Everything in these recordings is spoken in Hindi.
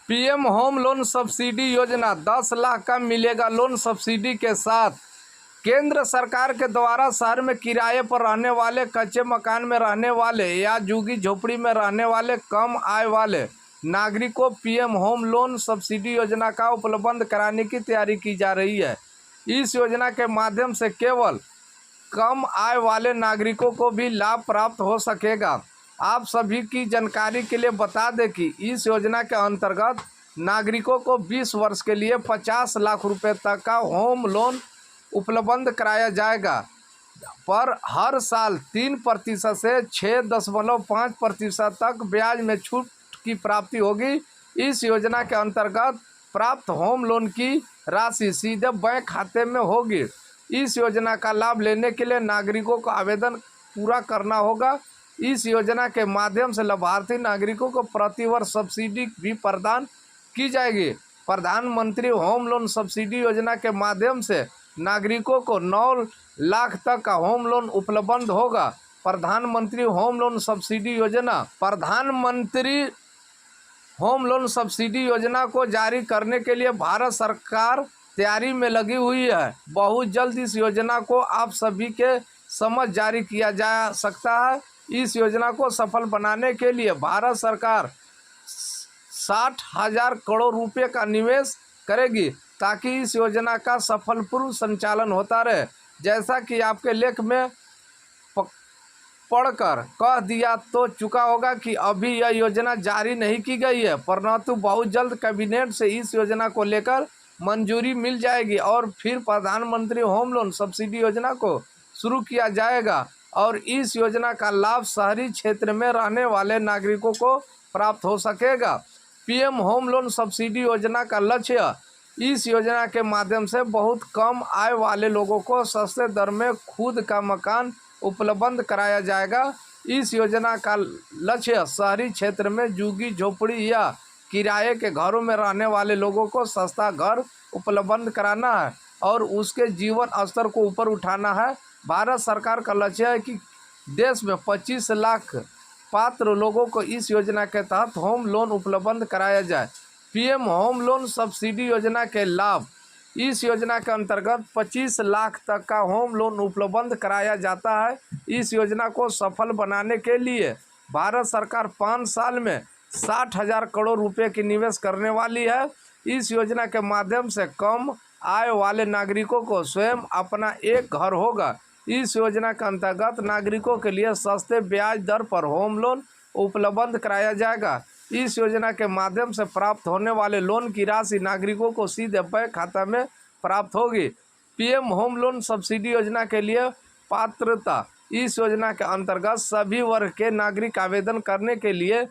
पीएम होम लोन सब्सिडी योजना 10 लाख का मिलेगा लोन सब्सिडी के साथ। केंद्र सरकार के द्वारा शहर में किराए पर रहने वाले, कच्चे मकान में रहने वाले या झुग्गी झोपड़ी में रहने वाले कम आय वाले नागरिकों को पीएम होम लोन सब्सिडी योजना का उपलब्ध कराने की तैयारी की जा रही है। इस योजना के माध्यम से केवल कम आय वाले नागरिकों को भी लाभ प्राप्त हो सकेगा। आप सभी की जानकारी के लिए बता दें कि इस योजना के अंतर्गत नागरिकों को 20 वर्ष के लिए 50 लाख रुपए तक का होम लोन उपलब्ध कराया जाएगा, पर हर साल 3% से 6.5% तक ब्याज में छूट की प्राप्ति होगी। इस योजना के अंतर्गत प्राप्त होम लोन की राशि सीधे बैंक खाते में होगी। इस योजना का लाभ लेने के लिए नागरिकों को आवेदन पूरा करना होगा। इस योजना के माध्यम से लाभार्थी नागरिकों को प्रतिवर्ष सब्सिडी भी प्रदान की जाएगी। प्रधानमंत्री होम लोन सब्सिडी योजना के माध्यम से नागरिकों को 9 लाख तक का होम लोन उपलब्ध होगा। प्रधानमंत्री होम लोन सब्सिडी योजना को जारी करने के लिए भारत सरकार तैयारी में लगी हुई है। बहुत जल्द इस योजना को आप सभी के समझ जारी किया जा सकता है। इस योजना को सफल बनाने के लिए भारत सरकार 60,000 करोड़ रुपए का निवेश करेगी ताकि इस योजना का सफलपूर्व संचालन होता रहे। जैसा कि आपके लेख में पढ़कर कह दिया तो चुका होगा कि अभी यह योजना जारी नहीं की गई है, परंतु बहुत जल्द कैबिनेट से इस योजना को लेकर मंजूरी मिल जाएगी और फिर प्रधानमंत्री होम लोन सब्सिडी योजना को शुरू किया जाएगा और इस योजना का लाभ शहरी क्षेत्र में रहने वाले नागरिकों को प्राप्त हो सकेगा। पीएम होम लोन सब्सिडी योजना का लक्ष्य इस योजना के माध्यम से बहुत कम आय वाले लोगों को सस्ते दर में खुद का मकान उपलब्ध कराया जाएगा। इस योजना का लक्ष्य शहरी क्षेत्र में झुग्गी झोपड़ी या किराए के घरों में रहने वाले लोगों को सस्ता घर उपलब्ध कराना है और उसके जीवन स्तर को ऊपर उठाना है। भारत सरकार का लक्ष्य है कि देश में 25 लाख पात्र लोगों को इस योजना के तहत होम लोन उपलब्ध कराया जाए। पीएम होम लोन सब्सिडी योजना के लाभ। इस योजना के अंतर्गत 25 लाख तक का होम लोन उपलब्ध कराया जाता है। इस योजना को सफल बनाने के लिए भारत सरकार 5 साल में 60,000 करोड़ रुपए की निवेश करने वाली है। इस योजना के माध्यम से कम आय वाले नागरिकों को स्वयं अपना एक घर होगा। इस योजना के अंतर्गत नागरिकों के लिए सस्ते ब्याज दर पर होम लोन उपलब्ध कराया जाएगा। इस योजना के माध्यम से प्राप्त होने वाले लोन की राशि नागरिकों को सीधे बैंक खाता में प्राप्त होगी। पीएम होम लोन सब्सिडी योजना के लिए पात्रता। इस योजना के अंतर्गत सभी वर्ग के नागरिक आवेदन करने के लिए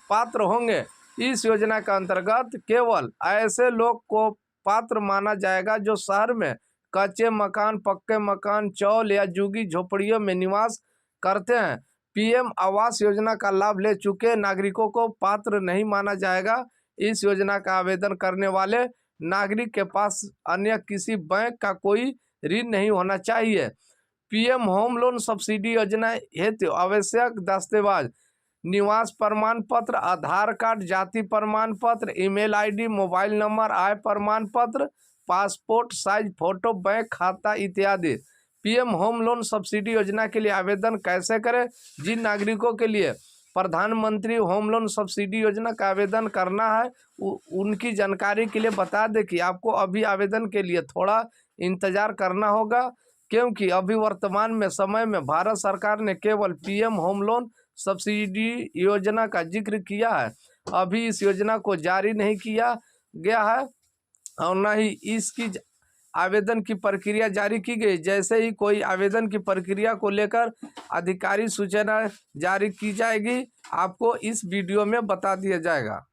पात्र होंगे। इस योजना के अंतर्गत केवल ऐसे लोग को पात्र माना जाएगा जो शहर में कच्चे मकान, पक्के मकान, चौल या झुग्गी झोपड़ियों में निवास करते हैं। पीएम आवास योजना का लाभ ले चुके नागरिकों को पात्र नहीं माना जाएगा। इस योजना का आवेदन करने वाले नागरिक के पास अन्य किसी बैंक का कोई ऋण नहीं होना चाहिए। पीएम होम लोन सब्सिडी योजना हेतु आवश्यक दस्तावेज निवास प्रमाण पत्र, आधार कार्ड, जाति प्रमाण पत्र, ईमेल आईडी, मोबाइल नंबर, आय प्रमाण पत्र, पासपोर्ट साइज फोटो, बैंक खाता इत्यादि। पीएम होम लोन सब्सिडी योजना के लिए आवेदन कैसे करें? जिन नागरिकों के लिए प्रधानमंत्री होम लोन सब्सिडी योजना का आवेदन करना है उनकी जानकारी के लिए बता दें कि आपको अभी आवेदन के लिए थोड़ा इंतज़ार करना होगा, क्योंकि अभी वर्तमान में समय में भारत सरकार ने केवल पीएम होम लोन सब्सिडी योजना का जिक्र किया है। अभी इस योजना को जारी नहीं किया गया है और न ही इसकी आवेदन की प्रक्रिया जारी की गई। जैसे ही कोई आवेदन की प्रक्रिया को लेकर आधिकारिक सूचना जारी की जाएगी आपको इस वीडियो में बता दिया जाएगा।